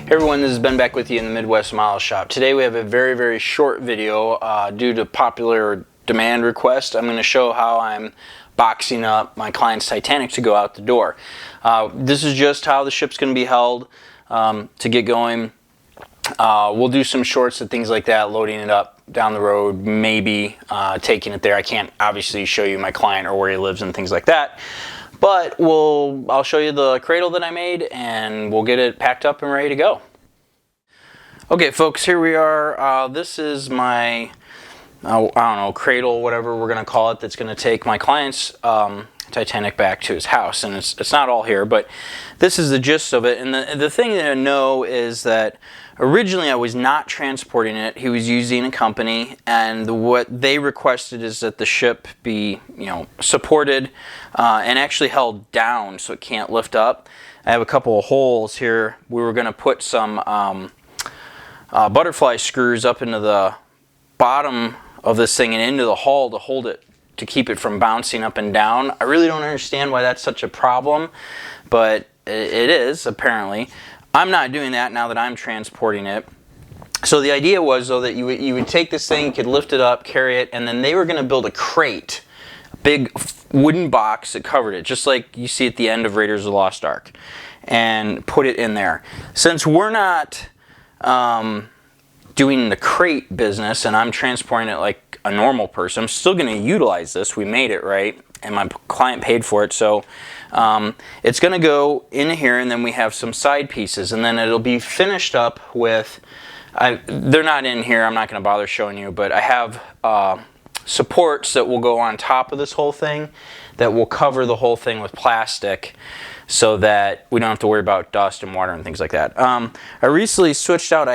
Hey everyone, this is Ben back with you in the Midwest Model Shop. Today we have a very short video due to popular demand request. I'm going to show how I'm boxing up my client's Titanic to go out the door. This is just how the ship's going to be held to get going. We'll do some shorts and things like that, loading it up down the road, maybe taking it there. I can't obviously show you my client or where he lives and things like that. But I'll show you the cradle that I made and we'll get it packed up and ready to go. Okay folks, here we are. This is my, I don't know, cradle, whatever we're going to call it, that's going to take my client's Titanic back to his house. And it's not all here, but this is the gist of it. And the thing to know is that originally I was not transporting it. He was using a company, and what they requested is that the ship be, supported and actually held down so it can't lift up. I have a couple of holes here. We were going to put some butterfly screws up into the bottom of this thing and into the hull to hold it, to keep it from bouncing up and down. I really don't understand why that's such a problem, but it is apparently. I'm not doing that now that I'm transporting it. So the idea was, though, that you would take this thing, you could lift it up, carry it, and then they were going to build a crate, a big wooden box that covered it, just like you see at the end of Raiders of the Lost Ark, and put it in there. Since we're not doing the crate business and I'm transporting it like a normal person, I'm still going to utilize this. We made it, right? And my client paid for it, so it's going to go in here, and then we have some side pieces, and then it'll be finished up with, they're not in here, I'm not going to bother showing you, but I have supports that will go on top of this whole thing that will cover the whole thing with plastic so that we don't have to worry about dust and water and things like that. I recently switched out,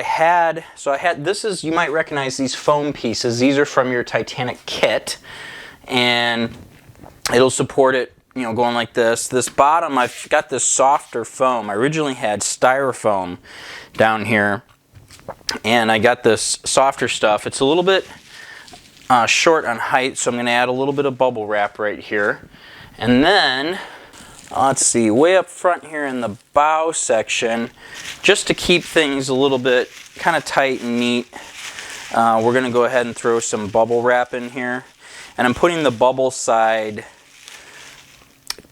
this is, you might recognize these foam pieces. These are from your Titanic kit, and it'll support it, going like this. This bottom, I've got this softer foam. I originally had styrofoam down here, and I got this softer stuff. It's a little bit short on height, so I'm going to add a little bit of bubble wrap right here. And then, let's see, way up front here in the bow section, just to keep things a little bit kind of tight and neat, we're going to go ahead and throw some bubble wrap in here. And I'm putting the bubble side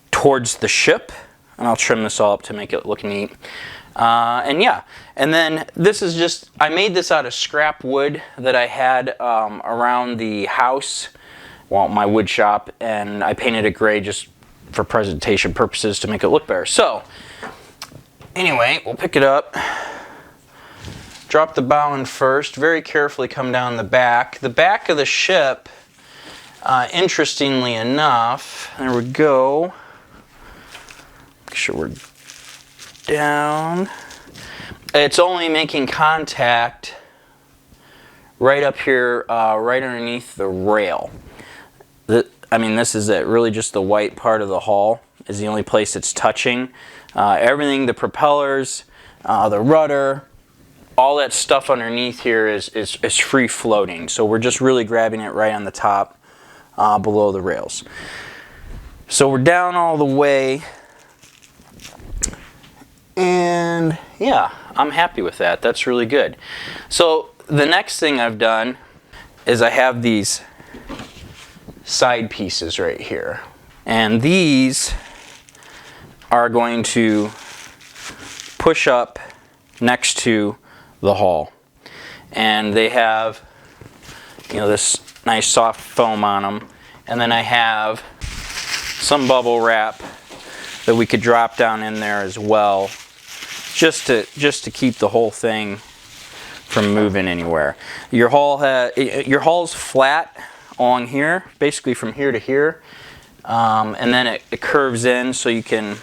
towards the ship, and I'll trim this all up to make it look neat. And yeah, and then this is just, I made this out of scrap wood that I had around the house, well, my wood shop, and I painted it gray just for presentation purposes to make it look better. So anyway, we'll pick it up, drop the bow in first, very carefully come down the back. The back of the ship, interestingly enough, there we go, make sure we're down, it's only making contact right up here, right underneath the rail. This is it, really just the white part of the hull is the only place it's touching. Everything, the propellers, the rudder, all that stuff underneath here is free floating, so we're just really grabbing it right on the top below the rails. So we're down all the way, and yeah, I'm happy with that. That's really good. So the next thing I've done is I have these side pieces right here, and these are going to push up next to the hull, and they have this nice soft foam on them, and then I have some bubble wrap that we could drop down in there as well, just to keep the whole thing from moving anywhere. Your hull's flat along here, basically from here to here, and then it curves in, so you can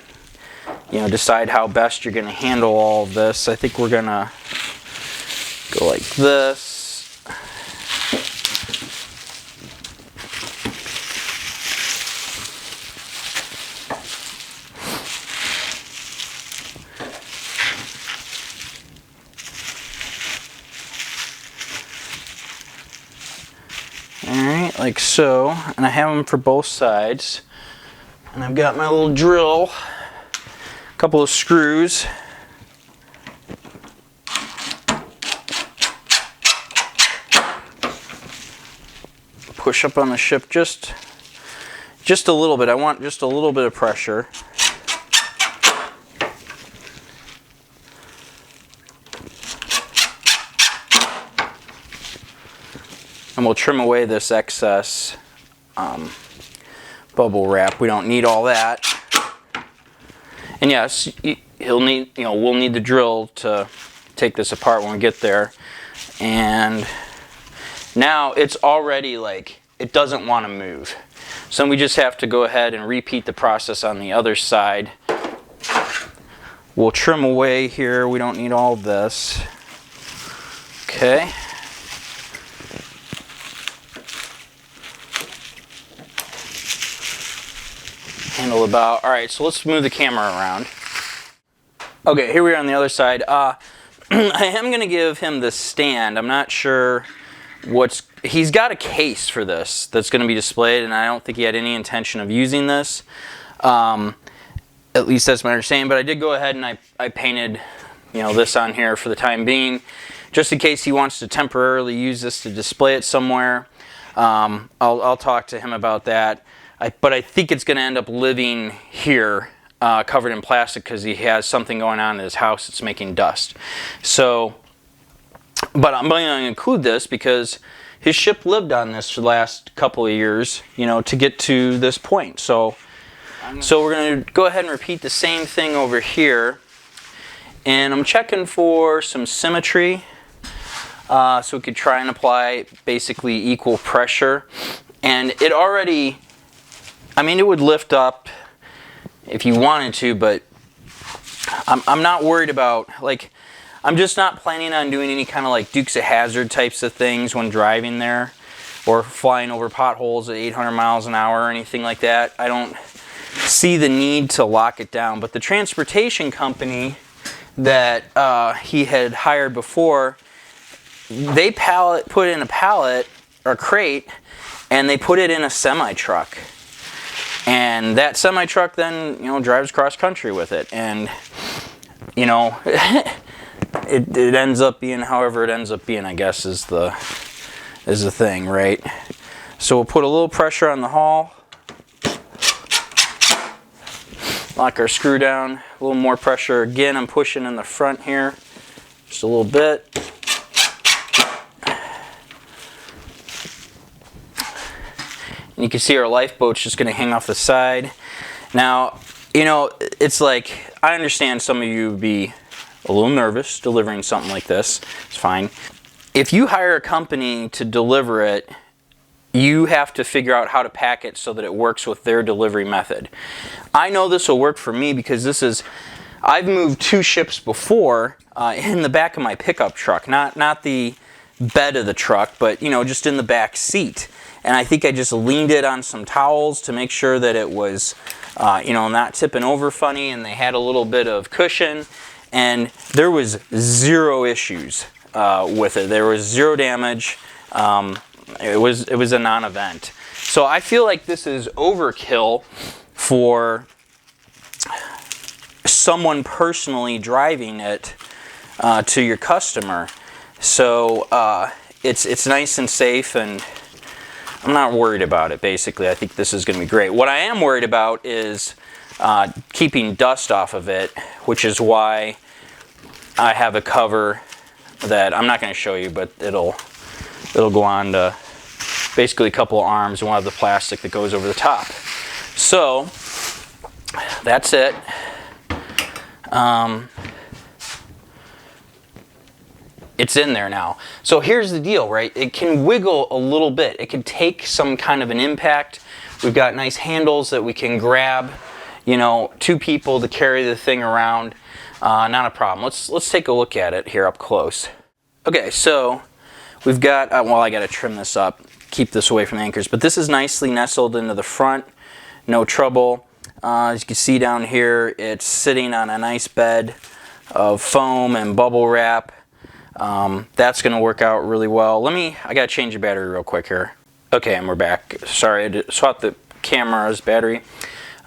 decide how best you're going to handle all of this. I think we're going to go like this. Alright, like so, and I have them for both sides, and I've got my little drill, a couple of screws, push up on the ship just a little bit. I want just a little bit of pressure. And we'll trim away this excess bubble wrap. We don't need all that. And yes, we'll need the drill to take this apart when we get there. And now it's already like, it doesn't want to move. So we just have to go ahead and repeat the process on the other side. We'll trim away here. We don't need all this. Okay. Handle about. All right, so let's move the camera around. Okay, here we are on the other side. I am going to give him the stand. I'm not sure he's got a case for this that's going to be displayed, and I don't think he had any intention of using this. At least that's my understanding, but I did go ahead and I painted, this on here for the time being, just in case he wants to temporarily use this to display it somewhere. I'll talk to him about that. But I think it's going to end up living here, covered in plastic, because he has something going on in his house that's making dust. So, but I'm going to include this because his ship lived on this for the last couple of years, to get to this point. So we're going to go ahead and repeat the same thing over here. And I'm checking for some symmetry, so we could try and apply basically equal pressure. And it already, it would lift up if you wanted to, but I'm not worried about, I'm just not planning on doing any kind of like Dukes of Hazzard types of things when driving there, or flying over potholes at 800 miles an hour or anything like that. I don't see the need to lock it down, but the transportation company that he had hired before, they put in a pallet or crate, and they put it in a semi-truck. And that semi-truck then, drives cross country with it. And, it ends up being however it ends up being, I guess, is the thing, right? So we'll put a little pressure on the hull. Lock our screw down. A little more pressure. Again, I'm pushing in the front here. Just a little bit. And you can see our lifeboat's just going to hang off the side. Now, it's like, I understand some of you would be a little nervous delivering something like this. It's fine. If you hire a company to deliver it, you have to figure out how to pack it so that it works with their delivery method. I know this will work for me because I've moved 2 ships before in the back of my pickup truck. Not the bed of the truck, but, just in the back seat. And I think I just leaned it on some towels to make sure that it was, not tipping over funny, and they had a little bit of cushion. And there was 0 issues with it. There was 0 damage. It was a non-event. So I feel like this is overkill for someone personally driving it to your customer. So it's nice and safe, and I'm not worried about it, basically. I think this is going to be great. What I am worried about is keeping dust off of it, which is why I have a cover that I'm not going to show you, but it'll go on to basically a couple of arms, and we'll have the plastic that goes over the top. So that's it. It's in there now. So here's the deal, right? It can wiggle a little bit. It can take some kind of an impact. We've got nice handles that we can grab, 2 people to carry the thing around. Not a problem. Let's take a look at it here up close. Okay, so we've got, I got to trim this up, keep this away from the anchors, but this is nicely nestled into the front, no trouble. As you can see down here, it's sitting on a nice bed of foam and bubble wrap. That's going to work out really well. I got to change the battery real quick here. Okay, and we're back. Sorry, I swapped the camera's battery.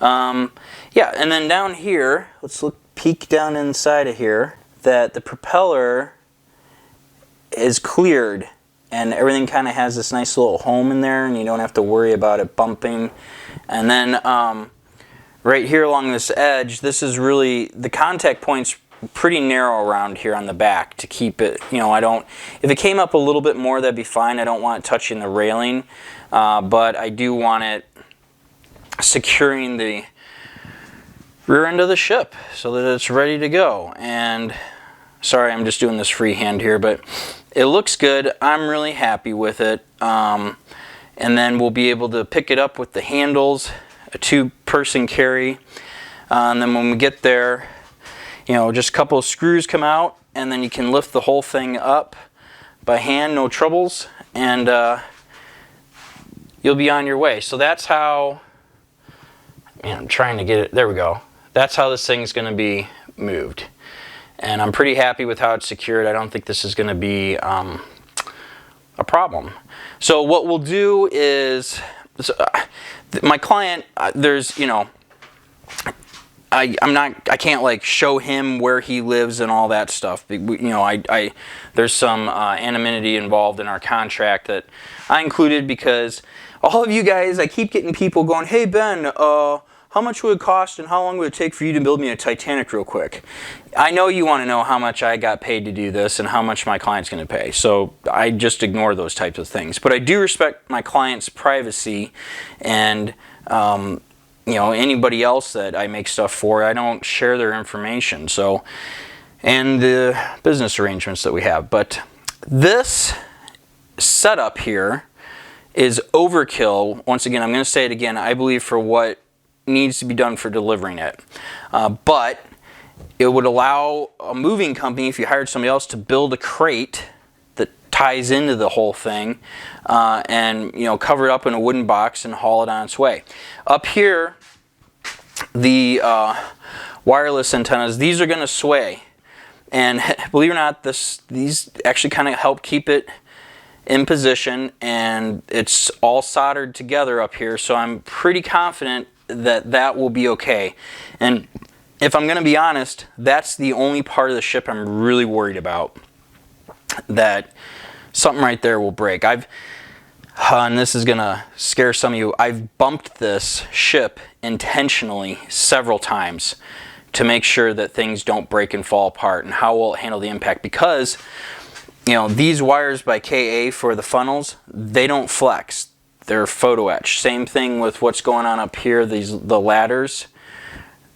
Yeah, and then down here, let's peek down inside of here, that the propeller is cleared and everything kind of has this nice little home in there, and you don't have to worry about it bumping. And then right here along this edge, this is really, the contact point's pretty narrow around here on the back to keep it, you know, if it came up a little bit more, that'd be fine. I don't want it touching the railing, but I do want it securing the rear end of the ship so that it's ready to go. And sorry, I'm just doing this freehand here, but it looks good. I'm really happy with it. And then we'll be able to pick it up with the handles, a 2-person carry. And then when we get there, you know, just a couple of screws come out, and then you can lift the whole thing up by hand, no troubles, and you'll be on your way. So that's how, man, I'm trying to get it, there we go. That's how this thing's going to be moved. And I'm pretty happy with how it's secured. I don't think this is going to be a problem. So what we'll do is, my client, there's, you know, I can't like show him where he lives and all that stuff. You know, there's some anonymity involved in our contract that I included, because all of you guys, I keep getting people going, hey Ben, how much would it cost and how long would it take for you to build me a Titanic real quick? I know you want to know how much I got paid to do this and how much my client's going to pay. So I just ignore those types of things. But I do respect my client's privacy, and you know, anybody else that I make stuff for, I don't share their information. So, and the business arrangements that we have. But this setup here is overkill. Once again, I'm going to say it again. I believe for what needs to be done for delivering it. But it would allow a moving company, if you hired somebody else, to build a crate that ties into the whole thing, and, you know, cover it up in a wooden box and haul it on its way. Up here, the wireless antennas, these are going to sway, and believe it or not, these actually kind of help keep it in position, and it's all soldered together up here, so I'm pretty confident that that will be okay. And if I'm going to be honest, that's the only part of the ship I'm really worried about, that something right there will break. And this is going to scare some of you, I've bumped this ship intentionally several times to make sure that things don't break and fall apart, and how will it handle the impact, because, you know, these wires by KA for the funnels, they don't flex. They're photo etched. Same thing with what's going on up here, the ladders.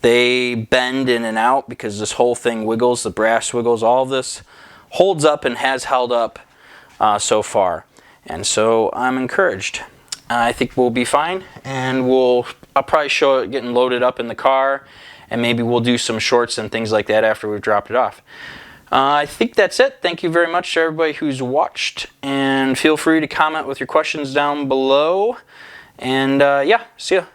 They bend in and out because this whole thing wiggles, the brass wiggles. All of this holds up and has held up so far. And so I'm encouraged. I think we'll be fine, and I'll probably show it getting loaded up in the car, and maybe we'll do some shorts and things like that after we've dropped it off. I think that's it. Thank you very much to everybody who's watched, and feel free to comment with your questions down below. And yeah, see ya.